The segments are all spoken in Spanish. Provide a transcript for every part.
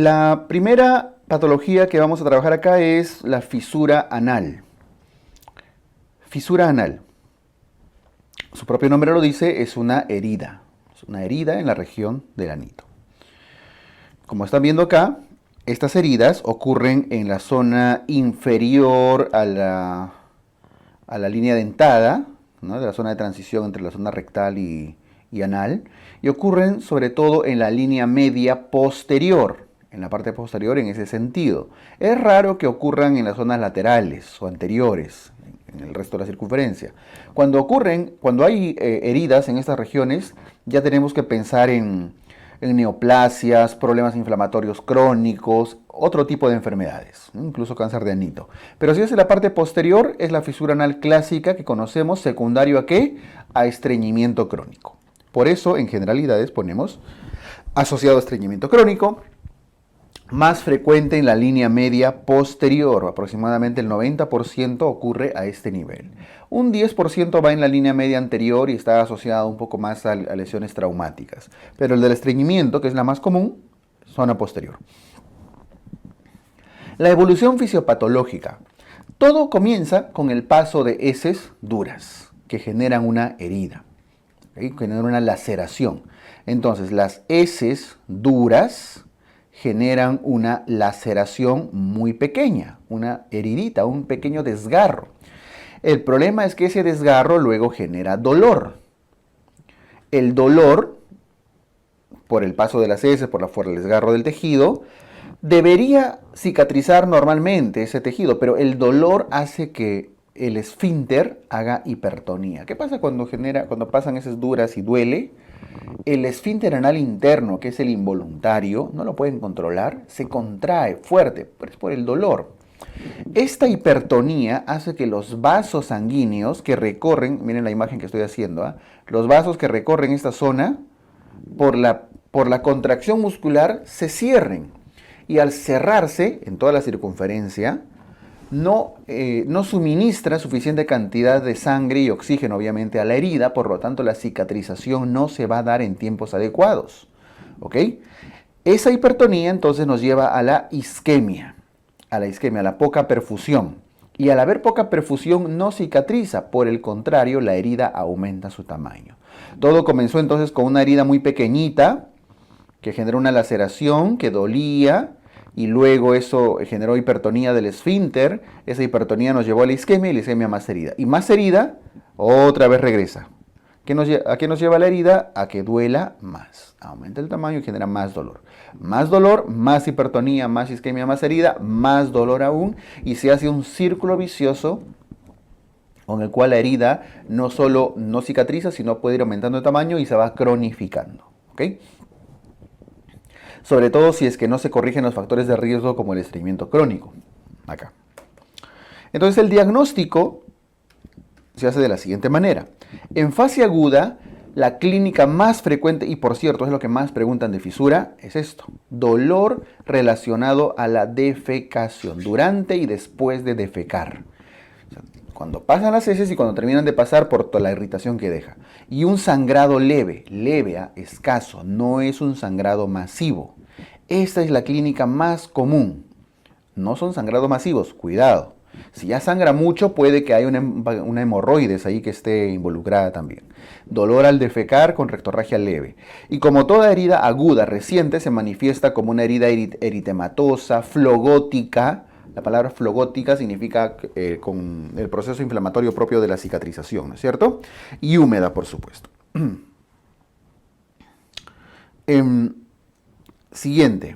La primera patología que vamos a trabajar acá es la fisura anal. Fisura anal. Su propio nombre lo dice, es una herida. Es una herida en la región del anito. Como están viendo acá, estas heridas ocurren en la zona inferior a la línea dentada, ¿no? De la zona de transición entre la zona rectal y anal, y ocurren sobre todo en la línea media posterior, en la parte posterior en ese sentido. Es raro que ocurran en las zonas laterales o anteriores, en el resto de la circunferencia. Cuando hay heridas en estas regiones, ya tenemos que pensar en neoplasias, problemas inflamatorios crónicos, otro tipo de enfermedades, incluso cáncer de anito. Pero si es en la parte posterior, es la fisura anal clásica que conocemos, secundario ¿a qué? A estreñimiento crónico. Por eso, en generalidades, ponemos asociado a estreñimiento crónico, más frecuente en la línea media posterior, aproximadamente el 90% ocurre a este nivel. Un 10% va en la línea media anterior y está asociado un poco más a lesiones traumáticas. Pero el del estreñimiento, que es la más común, zona posterior. La evolución fisiopatológica. Todo comienza con el paso de heces duras, que generan una herida, ¿okay? Generan una laceración. Entonces, las heces duras generan una laceración muy pequeña, una heridita, un pequeño desgarro. El problema es que ese desgarro luego genera dolor. El dolor, por el paso de las heces, por el desgarro del tejido, debería cicatrizar normalmente ese tejido, pero el dolor hace que el esfínter haga hipertonía. ¿Qué pasa cuando pasan esas duras y duele? El esfínter anal interno, que es el involuntario, no lo pueden controlar, se contrae fuerte, pero es por el dolor. Esta hipertonía hace que los vasos sanguíneos que recorren, miren la imagen que estoy haciendo, los vasos que recorren esta zona, por la contracción muscular, se cierren. Y al cerrarse en toda la circunferencia, no suministra suficiente cantidad de sangre y oxígeno, obviamente, a la herida, por lo tanto la cicatrización no se va a dar en tiempos adecuados. ¿Ok? Esa hipertonía entonces nos lleva a la isquemia, a la poca perfusión. Y al haber poca perfusión no cicatriza, por el contrario, la herida aumenta su tamaño. Todo comenzó entonces con una herida muy pequeñita, que generó una laceración, que dolía, y luego eso generó hipertonía del esfínter. Esa hipertonía nos llevó a la isquemia y la isquemia más herida. Y más herida, otra vez regresa. ¿A qué nos lleva la herida? A que duela más. Aumenta el tamaño y genera más dolor. Más dolor, más hipertonía, más isquemia, más herida, más dolor aún. Y se hace un círculo vicioso con el cual la herida no solo no cicatriza, sino puede ir aumentando de tamaño y se va cronificando. ¿Ok? Sobre todo si es que no se corrigen los factores de riesgo como el estreñimiento crónico. Acá. Entonces el diagnóstico se hace de la siguiente manera. En fase aguda, la clínica más frecuente, y por cierto es lo que más preguntan de fisura, es esto. Dolor relacionado a la defecación, durante y después de defecar. Cuando pasan las heces y cuando terminan de pasar por toda la irritación que deja. Y un sangrado leve, escaso, no es un sangrado masivo. Esta es la clínica más común. No son sangrados masivos, cuidado. Si ya sangra mucho, puede que haya una hemorroides ahí que esté involucrada también. Dolor al defecar con rectorragia leve. Y como toda herida aguda reciente, se manifiesta como una herida eritematosa, flogótica. La palabra flogótica significa con el proceso inflamatorio propio de la cicatrización, ¿no es cierto? Y húmeda, por supuesto. Siguiente.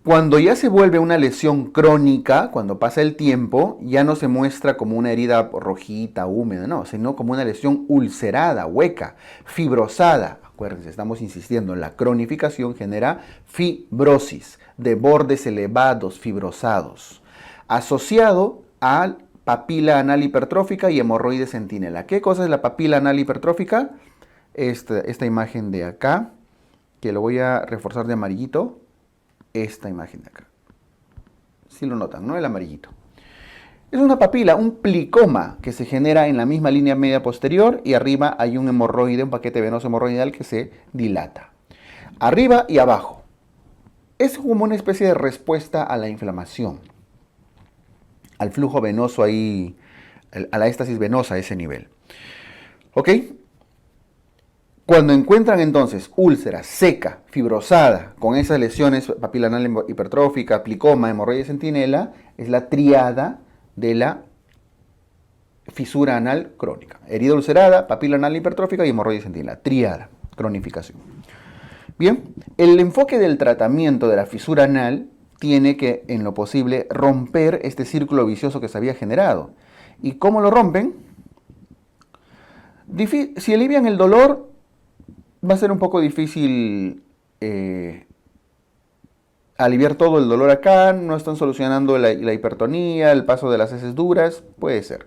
Cuando ya se vuelve una lesión crónica, cuando pasa el tiempo, ya no se muestra como una herida rojita, húmeda, no, sino como una lesión ulcerada, hueca, fibrosada. Acuérdense, estamos insistiendo, la cronificación genera fibrosis, de bordes elevados, fibrosados, asociado a papila anal hipertrófica y hemorroide centinela. ¿Qué cosa es la papila anal hipertrófica? Esta imagen de acá, que lo voy a reforzar de amarillito. Esta imagen de acá. Si lo notan, ¿no? El amarillito. Es una papila, un plicoma que se genera en la misma línea media posterior y arriba hay un hemorroide, un paquete venoso hemorroidal que se dilata. Arriba y abajo. Es como una especie de respuesta a la inflamación, al flujo venoso ahí, a la éstasis venosa a ese nivel. ¿Ok? Cuando encuentran entonces úlcera seca, fibrosada, con esas lesiones papila anal hipertrófica, plicoma, hemorroide centinela, es la triada de la fisura anal crónica. Herida ulcerada, papila anal hipertrófica y hemorroide centinela. Triada, cronificación. Bien, el enfoque del tratamiento de la fisura anal tiene que, en lo posible, romper este círculo vicioso que se había generado. ¿Y cómo lo rompen? Si alivian el dolor, va a ser un poco difícil aliviar todo el dolor acá. No están solucionando la hipertonía, el paso de las heces duras, puede ser.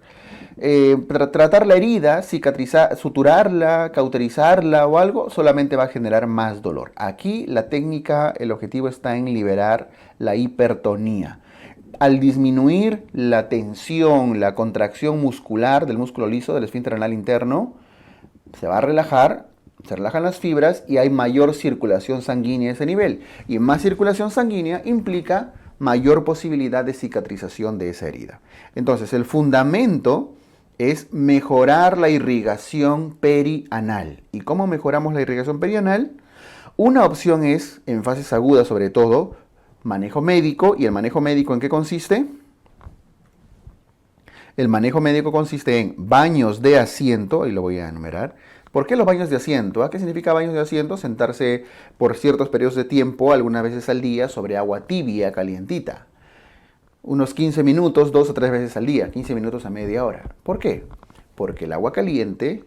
Tratar la herida, cicatrizar, suturarla, cauterizarla o algo, solamente va a generar más dolor. Aquí la técnica, el objetivo está en liberar la hipertonía. Al disminuir la tensión, la contracción muscular del músculo liso, del esfínter anal interno, se va a relajar, se relajan las fibras y hay mayor circulación sanguínea a ese nivel. Y más circulación sanguínea implica mayor posibilidad de cicatrización de esa herida. Entonces, el fundamento es mejorar la irrigación perianal. ¿Y cómo mejoramos la irrigación perianal? Una opción es, en fases agudas sobre todo, manejo médico. ¿Y el manejo médico en qué consiste? El manejo médico consiste en baños de asiento, y lo voy a enumerar. ¿Por qué los baños de asiento? ¿Qué significa baños de asiento? Sentarse por ciertos periodos de tiempo, algunas veces al día, sobre agua tibia, calientita. Unos 15 minutos, 2 o 3 veces al día, 15 minutos a media hora. ¿Por qué? Porque el agua caliente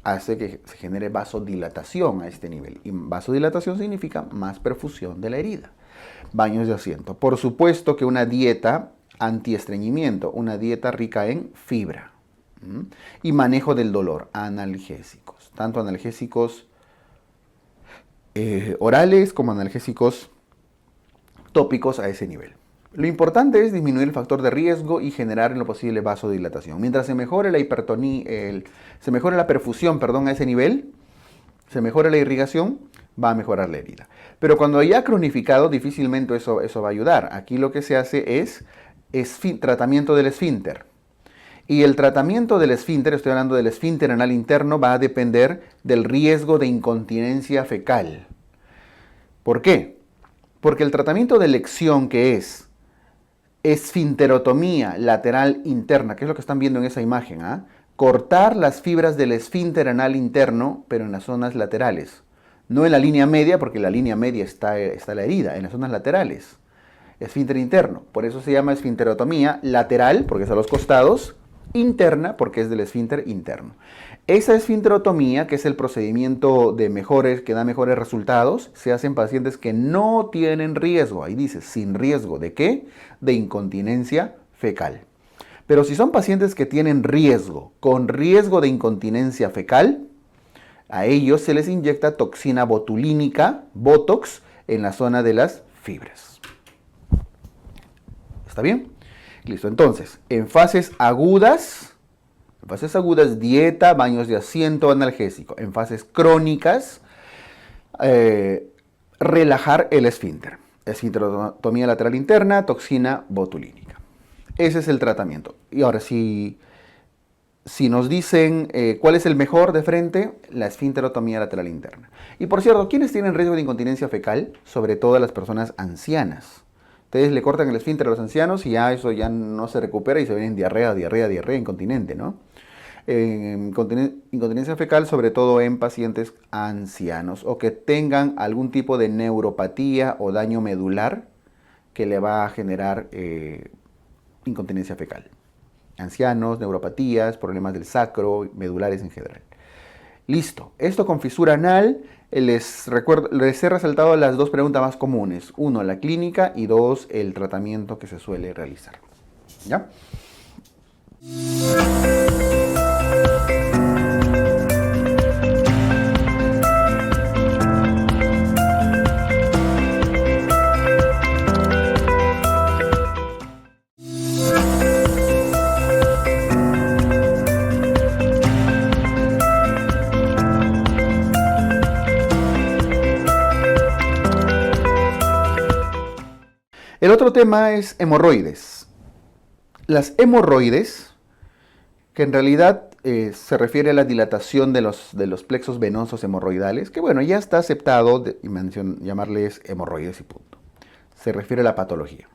hace que se genere vasodilatación a este nivel. Y vasodilatación significa más perfusión de la herida. Baños de asiento. Por supuesto que una dieta antiestreñimiento, una dieta rica en fibra. Y manejo del dolor, analgésicos. Tanto analgésicos orales como analgésicos tópicos a ese nivel. Lo importante es disminuir el factor de riesgo y generar en lo posible vasodilatación. Mientras se mejore la hipertonía, se mejore la perfusión, a ese nivel, se mejore la irrigación, va a mejorar la herida. Pero cuando ya cronificado, difícilmente eso va a ayudar. Aquí lo que se hace es tratamiento del esfínter. Y el tratamiento del esfínter, estoy hablando del esfínter anal interno, va a depender del riesgo de incontinencia fecal. ¿Por qué? Porque el tratamiento de elección, que es esfinterotomía lateral interna, que es lo que están viendo en esa imagen, cortar las fibras del esfínter anal interno, pero en las zonas laterales. No en la línea media, porque en la línea media está la herida, en las zonas laterales. Esfínter interno, por eso se llama esfinterotomía lateral, porque es a los costados, interna, porque es del esfínter interno. Esa esfinterotomía, que es el procedimiento que da mejores resultados, se hace en pacientes que no tienen riesgo. Ahí dice, sin riesgo. ¿De qué? De incontinencia fecal. Pero si son pacientes que tienen riesgo, con riesgo de incontinencia fecal, a ellos se les inyecta toxina botulínica, Botox, en la zona de las fibras. ¿Está bien? Listo. Entonces, en fases agudas, dieta, baños de asiento, analgésico. En fases crónicas, relajar el esfínter. Esfinterotomía lateral interna, toxina botulínica. Ese es el tratamiento. Y ahora, si nos dicen cuál es el mejor de frente, la esfinterotomía lateral interna. Y por cierto, ¿quiénes tienen riesgo de incontinencia fecal? Sobre todo las personas ancianas. Ustedes le cortan el esfínter a los ancianos y ya eso ya no se recupera y se ven en diarrea, incontinente, ¿no? Incontinencia fecal, sobre todo en pacientes ancianos o que tengan algún tipo de neuropatía o daño medular que le va a generar incontinencia fecal. Ancianos, neuropatías, problemas del sacro, medulares en general. Listo. Esto con fisura anal. Les he resaltado las dos preguntas más comunes. 1, la clínica y 2, el tratamiento que se suele realizar. ¿Ya? El otro tema es hemorroides. Las hemorroides, que en realidad se refiere a la dilatación de los plexos venosos hemorroidales, que bueno, ya está aceptado llamarles hemorroides y punto. Se refiere a la patología.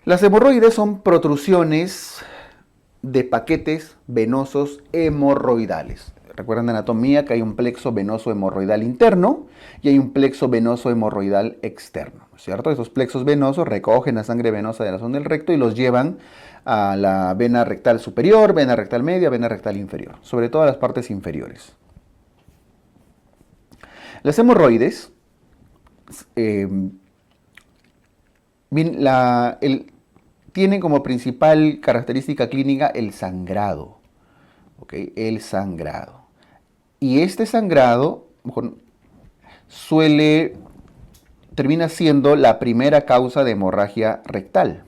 Las hemorroides son protrusiones de paquetes venosos hemorroidales. Recuerdan de anatomía que hay un plexo venoso hemorroidal interno y hay un plexo venoso hemorroidal externo, ¿cierto? Esos plexos venosos recogen la sangre venosa de la zona del recto y los llevan a la vena rectal superior, vena rectal media, vena rectal inferior, sobre todo a las partes inferiores. Las hemorroides tienen como principal característica clínica el sangrado, ¿ok? El sangrado. Y este sangrado termina siendo la primera causa de hemorragia rectal,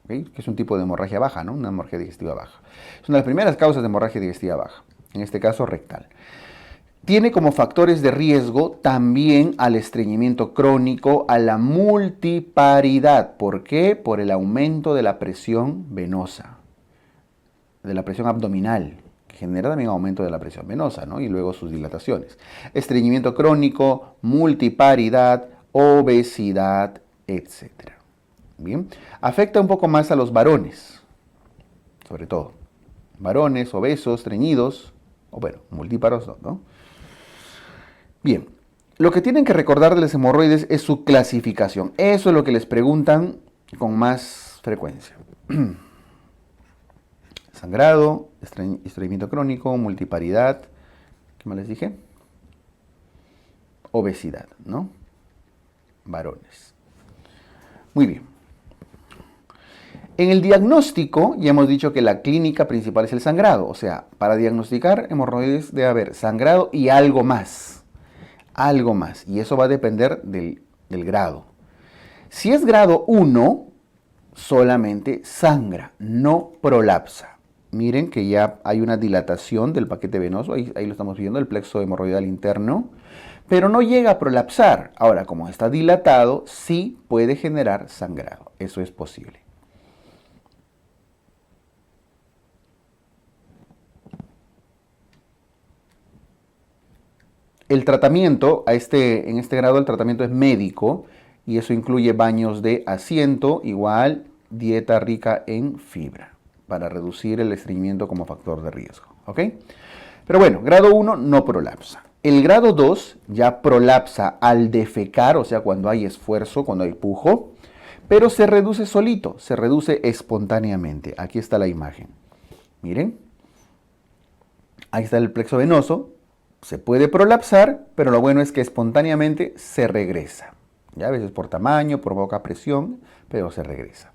¿okay? Que es un tipo de hemorragia baja, ¿no? Una hemorragia digestiva baja. Es una de las primeras causas de hemorragia digestiva baja, en este caso rectal. Tiene como factores de riesgo también al estreñimiento crónico, a la multiparidad. ¿Por qué? Por el aumento de la presión venosa, de la presión abdominal, que genera también aumento de la presión venosa, ¿no? Y luego sus dilataciones. Estreñimiento crónico, multiparidad, obesidad, etc. Bien, afecta un poco más a los varones, sobre todo. Varones, obesos, estreñidos, o bueno, multíparos, ¿no? Bien, lo que tienen que recordar de las hemorroides es su clasificación. Eso es lo que les preguntan con más frecuencia. Sangrado, estreñimiento crónico, multiparidad, ¿qué más les dije? Obesidad, ¿no? Varones. Muy bien. En el diagnóstico, ya hemos dicho que la clínica principal es el sangrado. O sea, para diagnosticar hemorroides debe haber sangrado y algo más. Algo más. Y eso va a depender del grado. Si es grado 1, solamente sangra, no prolapsa. Miren que ya hay una dilatación del paquete venoso, ahí lo estamos viendo, el plexo hemorroidal interno, pero no llega a prolapsar. Ahora, como está dilatado, sí puede generar sangrado. Eso es posible. El tratamiento, en este grado el tratamiento es médico y eso incluye baños de asiento, igual dieta rica en fibra, para reducir el estreñimiento como factor de riesgo, ¿ok? Pero bueno, grado 1 no prolapsa. El grado 2 ya prolapsa al defecar, o sea, cuando hay esfuerzo, cuando hay pujo, pero se reduce solito, se reduce espontáneamente. Aquí está la imagen. Miren, ahí está el plexo venoso. Se puede prolapsar, pero lo bueno es que espontáneamente se regresa. Ya a veces por tamaño, por poca presión, pero se regresa.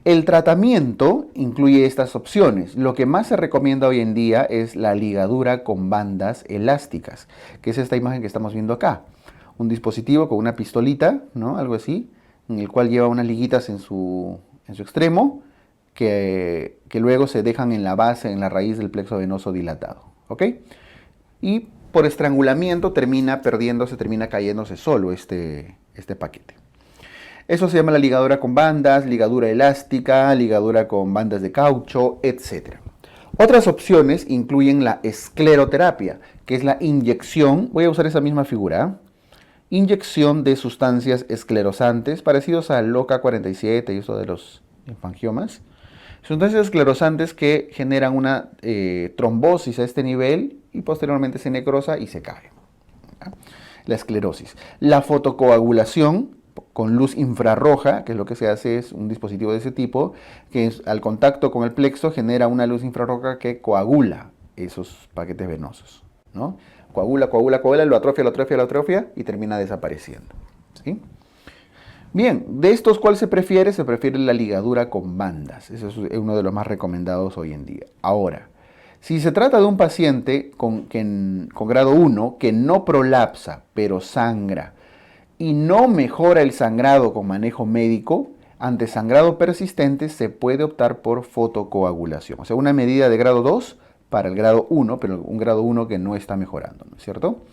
El tratamiento incluye estas opciones. Lo que más se recomienda hoy en día es la ligadura con bandas elásticas, que es esta imagen que estamos viendo acá. Un dispositivo con una pistolita, ¿no? Algo así, en el cual lleva unas liguitas en su extremo, que luego se dejan en la base, en la raíz del plexo venoso dilatado. ¿Ok? Y por estrangulamiento termina cayéndose solo este paquete. Eso se llama la ligadura con bandas, ligadura elástica, ligadura con bandas de caucho, etc. Otras opciones incluyen la escleroterapia, que es la inyección, voy a usar esa misma figura, inyección de sustancias esclerosantes, parecidos al LOCA47 y eso de los infangiomas. Sustancias esclerosantes que generan una trombosis a este nivel y posteriormente se necrosa y se cae. La esclerosis. La fotocoagulación con luz infrarroja, que es lo que se hace, es un dispositivo de ese tipo, que al contacto con el plexo genera una luz infrarroja que coagula esos paquetes venosos, ¿no? Coagula, lo atrofia y termina desapareciendo, ¿sí? Bien, de estos, ¿cuál se prefiere? Se prefiere la ligadura con bandas. Eso es uno de los más recomendados hoy en día. Ahora, si se trata de un paciente con grado 1 que no prolapsa, pero sangra, y no mejora el sangrado con manejo médico, ante sangrado persistente se puede optar por fotocoagulación. O sea, una medida de grado 2 para el grado 1, pero un grado 1 que no está mejorando, ¿no es cierto?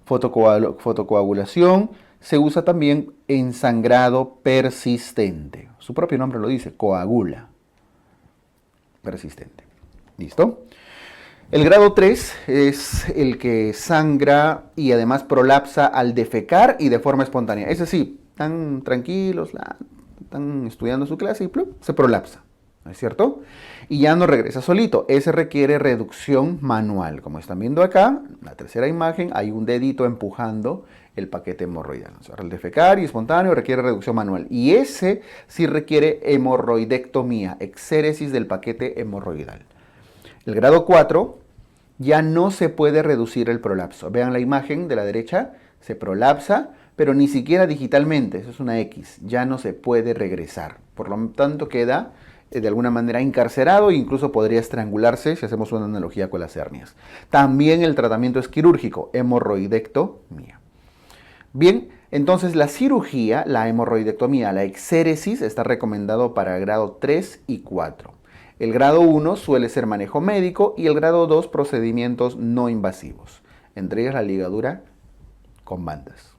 Fotocoagulación se usa también en sangrado persistente. Su propio nombre lo dice, coagula. Persistente. ¿Listo? El grado 3 es el que sangra y además prolapsa al defecar y de forma espontánea. Ese sí, están tranquilos, están estudiando su clase y ¡plup!, se prolapsa. ¿No es cierto? Y ya no regresa solito. Ese requiere reducción manual. Como están viendo acá, en la tercera imagen, hay un dedito empujando el paquete hemorroidal. O sea, el defecar y espontáneo requiere reducción manual. Y ese sí requiere hemorroidectomía, exéresis del paquete hemorroidal. El grado 4 ya no se puede reducir el prolapso. Vean la imagen de la derecha, se prolapsa, pero ni siquiera digitalmente, eso es una X, ya no se puede regresar. Por lo tanto queda de alguna manera encarcerado e incluso podría estrangularse si hacemos una analogía con las hernias. También el tratamiento es quirúrgico, hemorroidectomía. Bien, entonces la cirugía, la hemorroidectomía, la exéresis está recomendado para grado 3 y 4. El grado 1 suele ser manejo médico y el grado 2 procedimientos no invasivos, entre ellos la ligadura con bandas.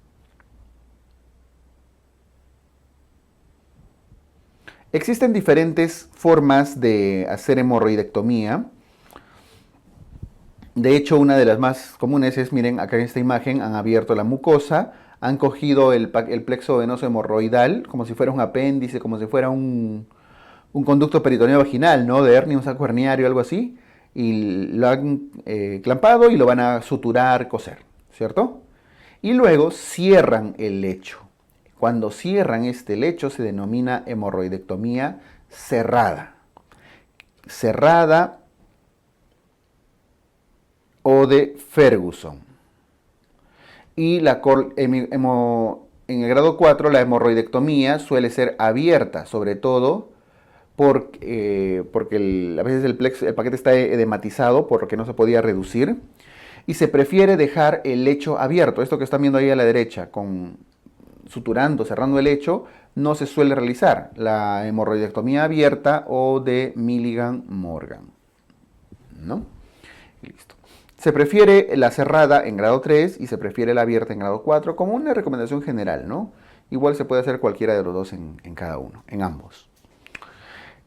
Existen diferentes formas de hacer hemorroidectomía. De hecho, una de las más comunes es, miren, acá en esta imagen han abierto la mucosa, han cogido el plexo venoso hemorroidal como si fuera un apéndice, como si fuera un conducto peritoneo vaginal, ¿no? De hernia, un saco herniario, algo así, y lo han clampado y lo van a suturar, coser, ¿cierto? Y luego cierran el lecho. Cuando cierran este lecho se denomina hemorroidectomía cerrada. Cerrada o de Ferguson. Y en el grado 4 la hemorroidectomía suele ser abierta, sobre todo porque a veces el paquete está edematizado porque no se podía reducir y se prefiere dejar el lecho abierto. Esto que están viendo ahí a la derecha, suturando, cerrando el lecho, no se suele realizar la hemorroidectomía abierta o de Milligan-Morgan, ¿no? Listo. Se prefiere la cerrada en grado 3 y se prefiere la abierta en grado 4 como una recomendación general, ¿no? Igual se puede hacer cualquiera de los dos en cada uno, en ambos.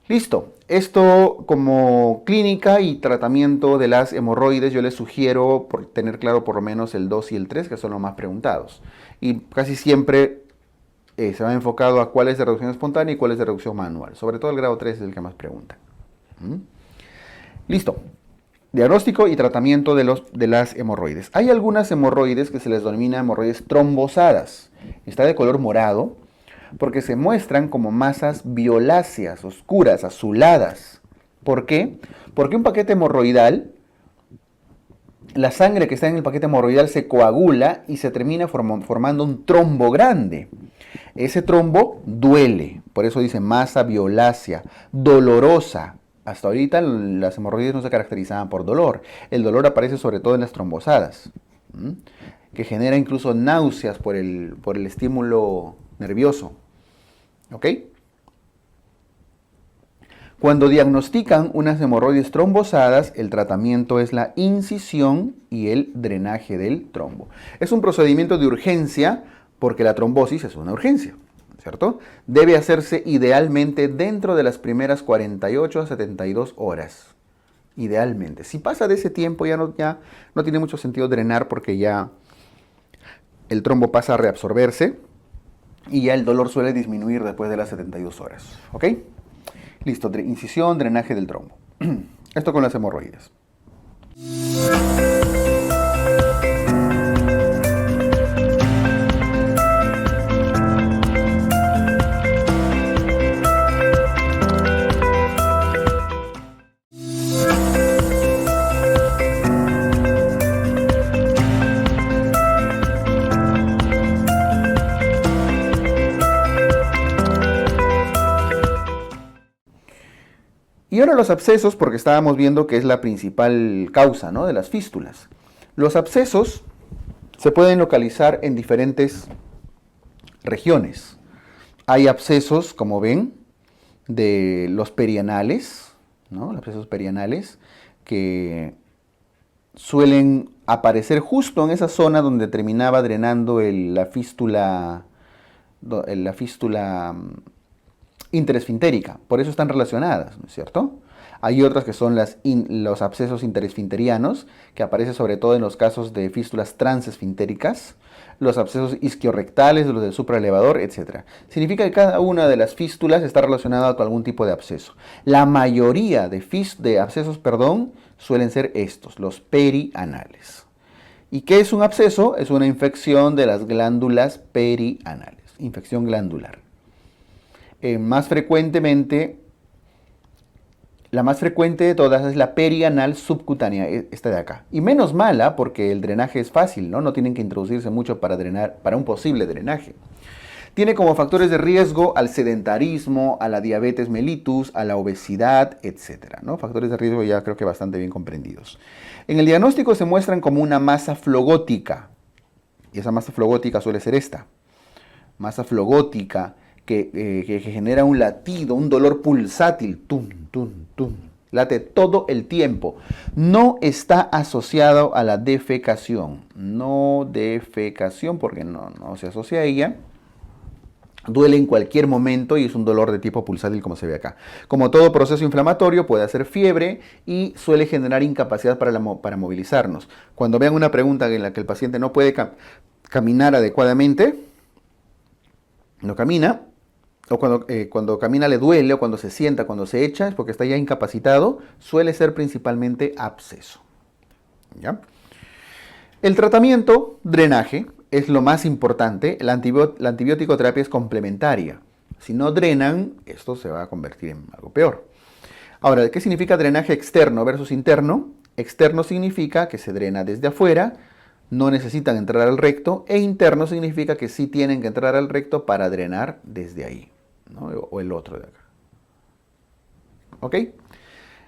Listo, esto como clínica y tratamiento de las hemorroides yo les sugiero tener claro por lo menos el 2 y el 3, que son los más preguntados. Y casi siempre se va enfocado a cuál es de reducción espontánea y cuál es de reducción manual. Sobre todo el grado 3 es el que más pregunta. Listo. Diagnóstico y tratamiento de las hemorroides. Hay algunas hemorroides que se les denomina hemorroides trombosadas. Está de color morado porque se muestran como masas violáceas, oscuras, azuladas. ¿Por qué? Porque un paquete hemorroidal, la sangre que está en el paquete hemorroidal se coagula y se termina formando un trombo grande. Ese trombo duele, por eso dice masa violácea, dolorosa. Hasta ahorita las hemorroides no se caracterizaban por dolor. El dolor aparece sobre todo en las trombosadas, que genera incluso náuseas por el estímulo nervioso. ¿Ok? Cuando diagnostican unas hemorroides trombosadas, el tratamiento es la incisión y el drenaje del trombo. Es un procedimiento de urgencia porque la trombosis es una urgencia, ¿cierto? Debe hacerse idealmente dentro de las primeras 48 a 72 horas. Idealmente. Si pasa de ese tiempo ya no tiene mucho sentido drenar porque ya el trombo pasa a reabsorberse y ya el dolor suele disminuir después de las 72 horas. ¿Ok? Listo, incisión, drenaje del trombo. Esto con las hemorroides. Y ahora los abscesos, porque estábamos viendo que es la principal causa, ¿no?, de las fístulas. Los abscesos se pueden localizar en diferentes regiones. Hay abscesos, como ven, de los perianales, ¿no?, los abscesos perianales, que suelen aparecer justo en esa zona donde terminaba drenando la fístula interesfintérica. Por eso están relacionadas, ¿no es cierto? Hay otras que son los abscesos interesfinterianos, que aparecen sobre todo en los casos de fístulas transesfintéricas, los abscesos isquiorrectales, los del supraelevador, etc. Significa que cada una de las fístulas está relacionada con algún tipo de absceso. La mayoría de abscesos, suelen ser estos, los perianales. ¿Y qué es un absceso? Es una infección de las glándulas perianales, infección glandular. La más frecuente de todas es la perianal subcutánea, esta de acá. Y menos mala porque el drenaje es fácil, ¿no? No tienen que introducirse mucho para drenar, para un posible drenaje. Tiene como factores de riesgo al sedentarismo, a la diabetes mellitus, a la obesidad, etc., ¿no? Factores de riesgo ya creo que bastante bien comprendidos. En el diagnóstico se muestran como una masa flogótica. Y esa masa flogótica suele ser esta. Masa flogótica que genera un latido, un dolor pulsátil. Tum, tum, tum. Late todo el tiempo. No está asociado a la defecación. No defecación porque no se asocia a ella. Duele en cualquier momento y es un dolor de tipo pulsátil como se ve acá. Como todo proceso inflamatorio puede hacer fiebre y suele generar incapacidad para movilizarnos. Cuando vean una pregunta en la que el paciente no puede caminar adecuadamente, no camina, o cuando camina le duele, o cuando se sienta, cuando se echa, es porque está ya incapacitado, suele ser principalmente absceso. ¿Ya? El tratamiento, drenaje, es lo más importante. La antibiótico terapia es complementaria. Si no drenan, esto se va a convertir en algo peor. Ahora, ¿qué significa drenaje externo versus interno? Externo significa que se drena desde afuera, no necesitan entrar al recto, e interno significa que sí tienen que entrar al recto para drenar desde ahí, ¿no? O el otro de acá. ¿Ok?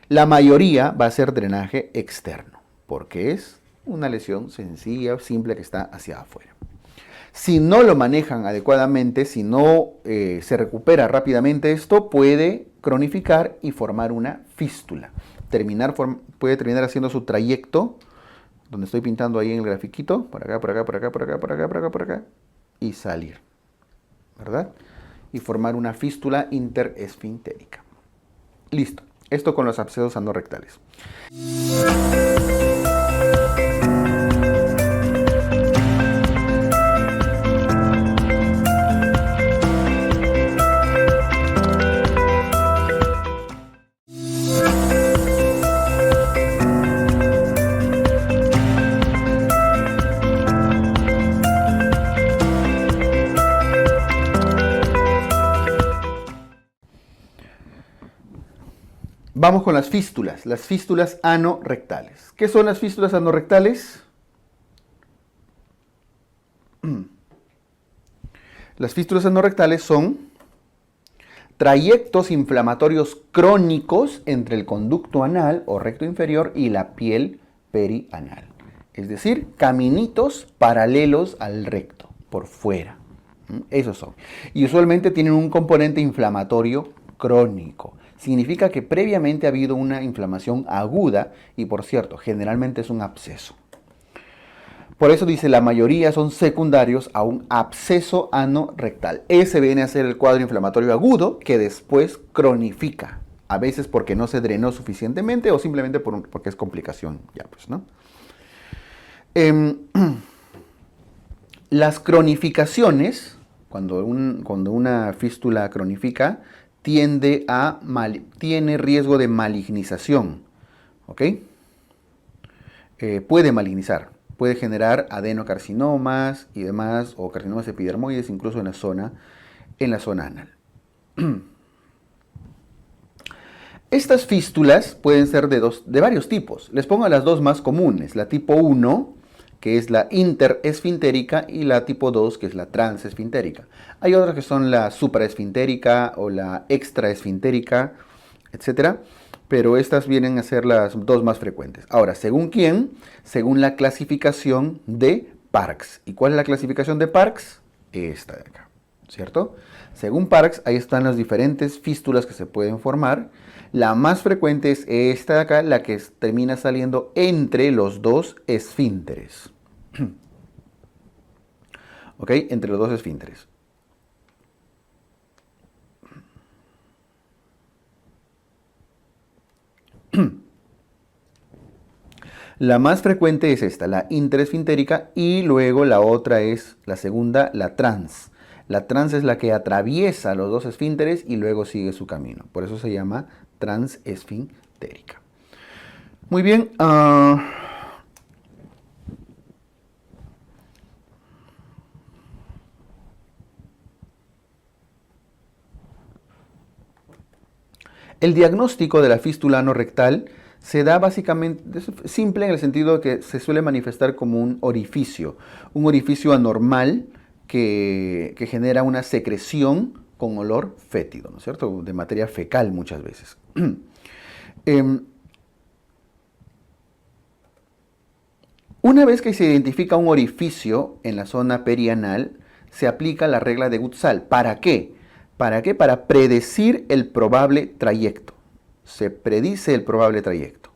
La mayoría va a ser drenaje externo, porque es una lesión sencilla, simple, que está hacia afuera. Si no lo manejan adecuadamente, si no se recupera rápidamente esto, puede cronificar y formar una fístula. Puede terminar haciendo su trayecto, donde estoy pintando ahí en el grafiquito, por acá, por acá, por acá, por acá, por acá, por acá, por acá, y salir, ¿verdad? Y formar una fístula interesfintérica. Listo. Esto con los abscesos anorrectales. Vamos con las fístulas anorrectales. ¿Qué son las fístulas anorrectales? Las fístulas anorrectales son trayectos inflamatorios crónicos entre el conducto anal o recto inferior y la piel perianal. Es decir, caminitos paralelos al recto, por fuera. Esos son. Y usualmente tienen un componente inflamatorio crónico. Significa que previamente ha habido una inflamación aguda y, por cierto, generalmente es un absceso. Por eso dice, la mayoría son secundarios a un absceso anorrectal. Ese viene a ser el cuadro inflamatorio agudo que después cronifica. A veces porque no se drenó suficientemente o simplemente porque es complicación. Ya pues, ¿no? Las cronificaciones, cuando una fístula cronifica, tiene riesgo de malignización, ¿ok? Puede malignizar, puede generar adenocarcinomas y demás, o carcinomas epidermoides, incluso en la zona anal. Estas fístulas pueden ser de varios tipos. Les pongo las dos más comunes, la tipo 1, que es la interesfintérica, y la tipo 2, que es la transesfintérica. Hay otras que son la supraesfintérica o la extraesfintérica, etc. Pero estas vienen a ser las dos más frecuentes. Ahora, ¿según quién? Según la clasificación de Parks. ¿Y cuál es la clasificación de Parks? Esta de acá. ¿cierto? Según Parks, ahí están las diferentes fístulas que se pueden formar. La más frecuente es esta de acá, la que termina saliendo entre los dos esfínteres. ¿Ok? Entre los dos esfínteres. La más frecuente es esta, la interesfintérica, y luego la otra es, la segunda, la trans. La trans es la que atraviesa los dos esfínteres y luego sigue su camino. Por eso se llama transesfintérica. Muy bien. El diagnóstico de la fístula anorrectal se da básicamente, es simple en el sentido de que se suele manifestar como un orificio anormal que genera una secreción con olor fétido, ¿no es cierto? De materia fecal muchas veces. Una vez que se identifica un orificio en la zona perianal, se aplica la regla de Gutzal. ¿Para qué? ¿Para qué? Para predecir el probable trayecto. Se predice el probable trayecto.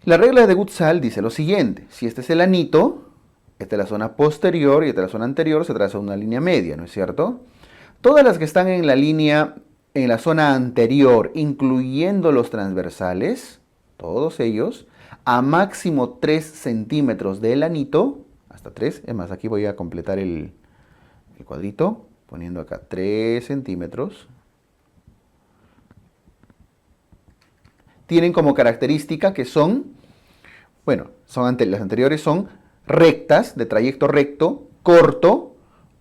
La regla de Gutzal dice lo siguiente: si este es el anito, esta es la zona posterior y esta es la zona anterior, se traza una línea media, ¿no es cierto? Todas las que están en la línea, en la zona anterior, incluyendo los transversales, todos ellos, a máximo 3 centímetros del anito, hasta 3, es más, aquí voy a completar el cuadrito, poniendo acá 3 centímetros, tienen como característica que son, bueno, las anteriores son rectas, de trayecto recto, corto,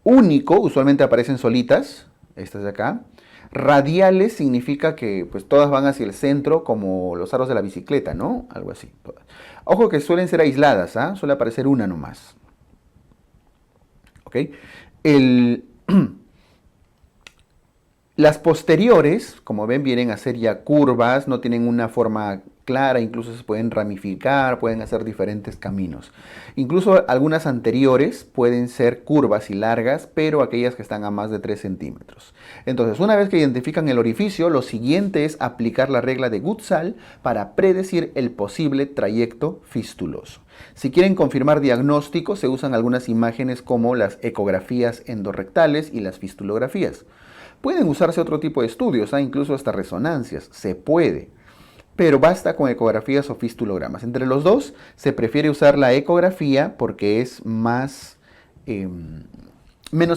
único, usualmente aparecen solitas, estas de acá. Radiales significa que pues todas van hacia el centro como los aros de la bicicleta, ¿no? Algo así. Todas. Ojo que suelen ser aisladas, ¿ah? Suele aparecer una nomás. ¿Ok? Las posteriores, como ven, vienen a ser ya curvas, no tienen una forma clara, incluso se pueden ramificar, pueden hacer diferentes caminos. Incluso algunas anteriores pueden ser curvas y largas, pero aquellas que están a más de 3 centímetros. Entonces, una vez que identifican el orificio, lo siguiente es aplicar la regla de Gutzal para predecir el posible trayecto fistuloso. Si quieren confirmar diagnóstico, se usan algunas imágenes como las ecografías endorrectales y las fistulografías. Pueden usarse otro tipo de estudios, incluso hasta resonancias, se puede. Pero basta con ecografías o fistulogramas. Entre los dos se prefiere usar la ecografía porque es menos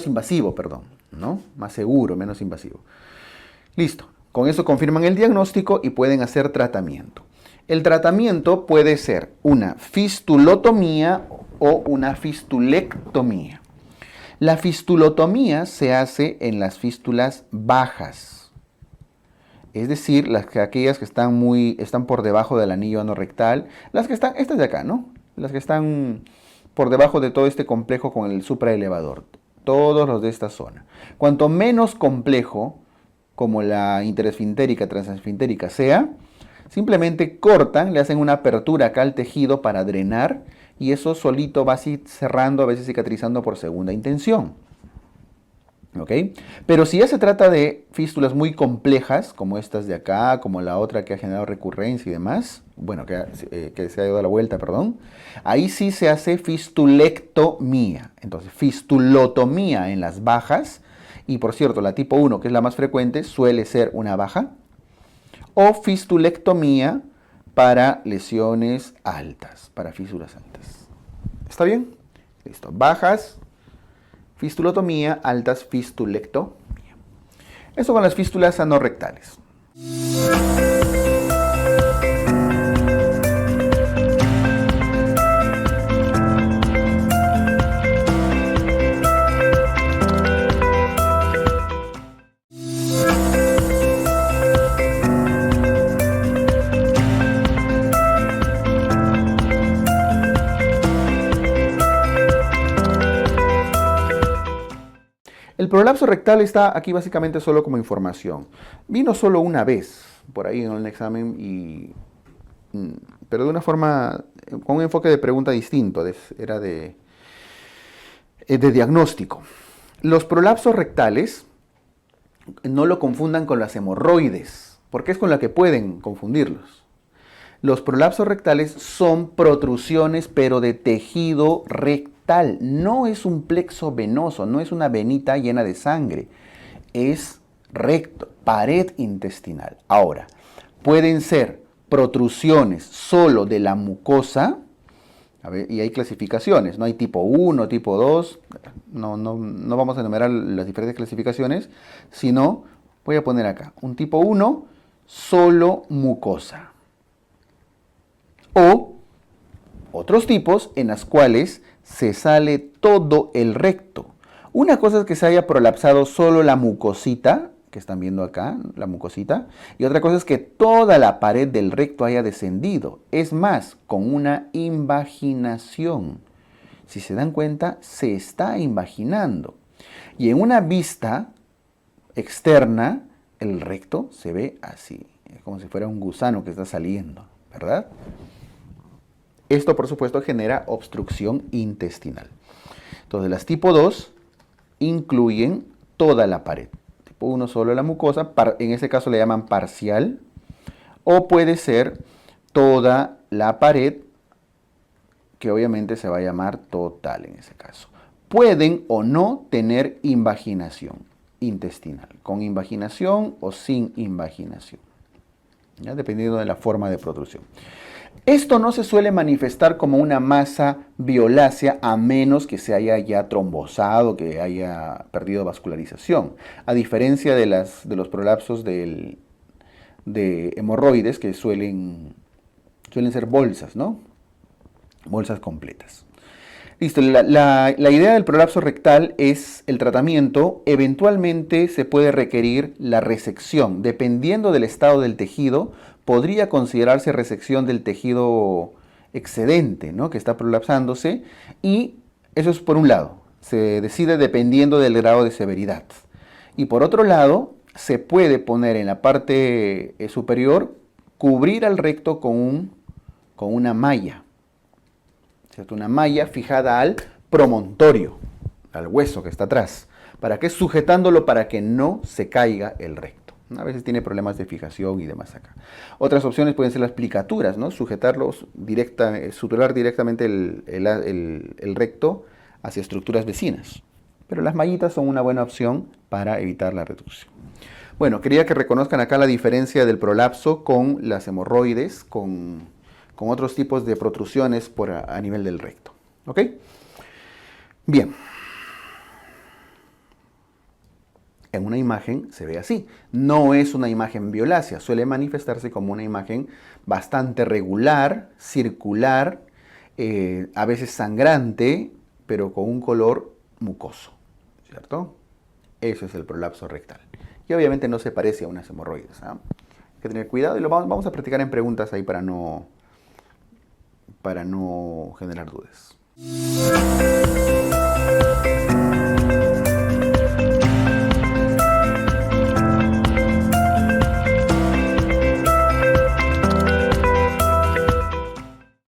invasivo, ¿no? Más seguro, menos invasivo. Listo. Con eso confirman el diagnóstico y pueden hacer tratamiento. El tratamiento puede ser una fistulotomía o una fistulectomía. La fistulotomía se hace en las fístulas bajas, es decir, aquellas que están por debajo del anillo anorrectal, estas de acá, ¿no? Las que están por debajo de todo este complejo con el supraelevador, todos los de esta zona. Cuanto menos complejo, como la interesfintérica, transesfintérica sea, simplemente cortan, le hacen una apertura acá al tejido para drenar, y eso solito va así cerrando, a veces cicatrizando por segunda intención. ¿Ok? Pero si ya se trata de fístulas muy complejas, como estas de acá, como la otra que ha generado recurrencia y demás, bueno, que se ha dado la vuelta, perdón, ahí sí se hace fistulectomía. Entonces, fistulotomía en las bajas, y por cierto, la tipo 1, que es la más frecuente, suele ser una baja, o fistulectomía para lesiones altas, para fisuras altas. ¿Está bien? Listo. Bajas, fistulotomía, altas, fistulectomía. Eso con las fístulas anorrectales. El prolapso rectal está aquí básicamente solo como información. Vino solo una vez por ahí en un examen, pero de una forma, con un enfoque de pregunta distinto, era de diagnóstico. Los prolapsos rectales no lo confundan con las hemorroides, porque es con la que pueden confundirlos. Los prolapsos rectales son protrusiones, pero de tejido rectal. No es un plexo venoso, no es una venita llena de sangre. Es recto, pared intestinal. Ahora, pueden ser protrusiones solo de la mucosa, a ver, y hay clasificaciones, ¿no? Hay tipo 1, tipo 2, no vamos a enumerar las diferentes clasificaciones, sino voy a poner acá, un tipo 1, solo mucosa. O otros tipos en las cuales se sale todo el recto. Una cosa es que se haya prolapsado solo la mucosita, que están viendo acá, la mucosita, y otra cosa es que toda la pared del recto haya descendido. Es más, con una invaginación. Si se dan cuenta, se está invaginando. Y en una vista externa, el recto se ve así. Es como si fuera un gusano que está saliendo, ¿verdad? Esto, por supuesto, genera obstrucción intestinal. Entonces, las tipo 2 incluyen toda la pared. Tipo 1 solo la mucosa, en ese caso le llaman parcial, o puede ser toda la pared, que obviamente se va a llamar total en ese caso. Pueden o no tener invaginación intestinal, con invaginación o sin invaginación, ¿ya? Dependiendo de la forma de protrusión. Esto no se suele manifestar como una masa violácea a menos que se haya ya trombosado, que haya perdido vascularización. A diferencia de los prolapsos de hemorroides que suelen ser bolsas, ¿no? Bolsas completas. Listo, la idea del prolapso rectal es el tratamiento. Eventualmente se puede requerir la resección. Dependiendo del estado del tejido, podría considerarse resección del tejido excedente, ¿no? Que está prolapsándose. Y eso es por un lado. Se decide dependiendo del grado de severidad. Y por otro lado, se puede poner en la parte superior, cubrir al recto con una malla. ¿Cierto? Una malla fijada al promontorio, al hueso que está atrás. ¿Para qué? Sujetándolo para que no se caiga el recto. A veces tiene problemas de fijación y demás acá. Otras opciones pueden ser las plicaturas, ¿no? Sujetarlos suturar directamente el recto hacia estructuras vecinas. Pero las mallitas son una buena opción para evitar la reducción. Bueno, quería que reconozcan acá la diferencia del prolapso con las hemorroides, con otros tipos de protrusiones a nivel del recto. ¿Ok? Bien. En una imagen se ve así. No es una imagen violácea, suele manifestarse como una imagen bastante regular, circular, a veces sangrante, pero con un color mucoso, ¿cierto? Eso es el prolapso rectal. Y obviamente no se parece a unas hemorroides, ¿ah? Hay que tener cuidado y lo vamos a practicar en preguntas ahí para no generar dudas.